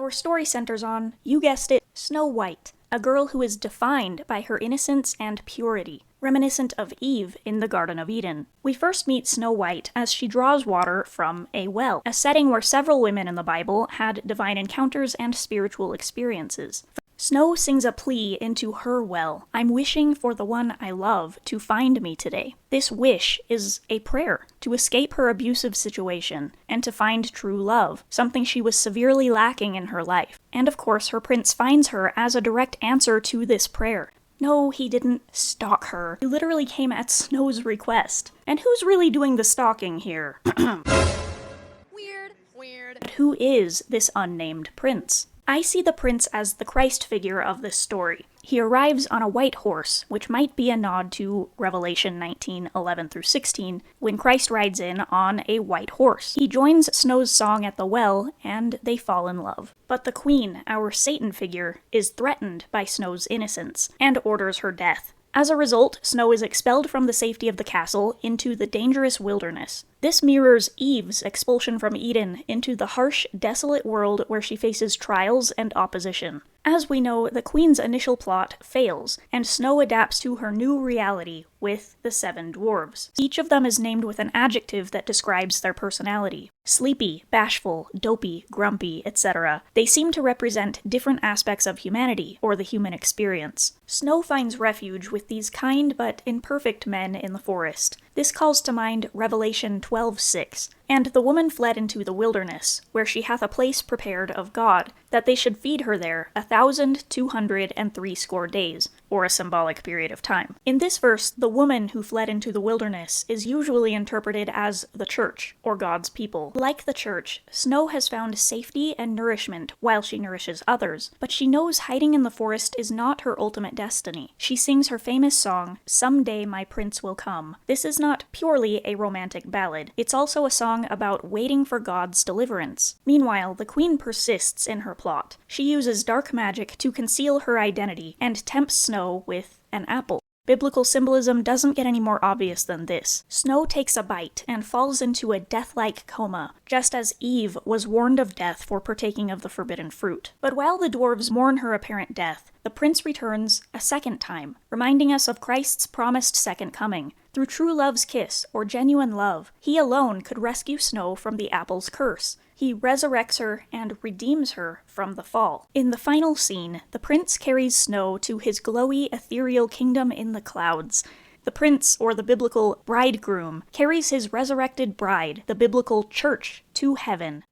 Our story centers on, you guessed it, Snow White, a girl who is defined by her innocence and purity, reminiscent of Eve in the Garden of Eden. We first meet Snow White as she draws water from a well, a setting where several women in the Bible had divine encounters and spiritual experiences. Snow sings a plea into her well. I'm wishing for the one I love to find me today. This wish is a prayer to escape her abusive situation and to find true love, something she was severely lacking in her life. And of course, her prince finds her as a direct answer to this prayer. No, he didn't stalk her. He literally came at Snow's request. And who's really doing the stalking here? Weird. But who is this unnamed prince? I see the prince as the Christ figure of this story. He arrives on a white horse, which might be a nod to Revelation 19:11-16, when Christ rides in on a white horse. He joins Snow's song at the well, and they fall in love. But the queen, our Satan figure, is threatened by Snow's innocence, and orders her death. As a result, Snow is expelled from the safety of the castle into the dangerous wilderness. This mirrors Eve's expulsion from Eden into the harsh, desolate world where she faces trials and opposition. As we know, the Queen's initial plot fails, and Snow adapts to her new reality with the 7 dwarves. Each of them is named with an adjective that describes their personality. Sleepy, bashful, dopey, grumpy, etc. They seem to represent different aspects of humanity, or the human experience. Snow finds refuge with these kind but imperfect men in the forest. This calls to mind Revelation 12:6. And the woman fled into the wilderness, where she hath a place prepared of God, that they should feed her there 1,260 days, or a symbolic period of time. In this verse, the woman who fled into the wilderness is usually interpreted as the church, or God's people. Like the church, Snow has found safety and nourishment while she nourishes others, but she knows hiding in the forest is not her ultimate destiny. She sings her famous song, Someday My Prince Will Come. This is not purely a romantic ballad. It's also a song about waiting for God's deliverance. Meanwhile, the queen persists in her plot. She uses dark magic to conceal her identity and tempts Snow with an apple. Biblical symbolism doesn't get any more obvious than this. Snow takes a bite and falls into a death-like coma, just as Eve was warned of death for partaking of the forbidden fruit. But while the dwarves mourn her apparent death, the prince returns a second time, reminding us of Christ's promised second coming. Through true love's kiss, or genuine love, he alone could rescue Snow from the apple's curse. He resurrects her and redeems her from the fall. In the final scene, the prince carries Snow to his glowy, ethereal kingdom in the clouds. The prince, or the biblical bridegroom, carries his resurrected bride, the biblical church, to heaven.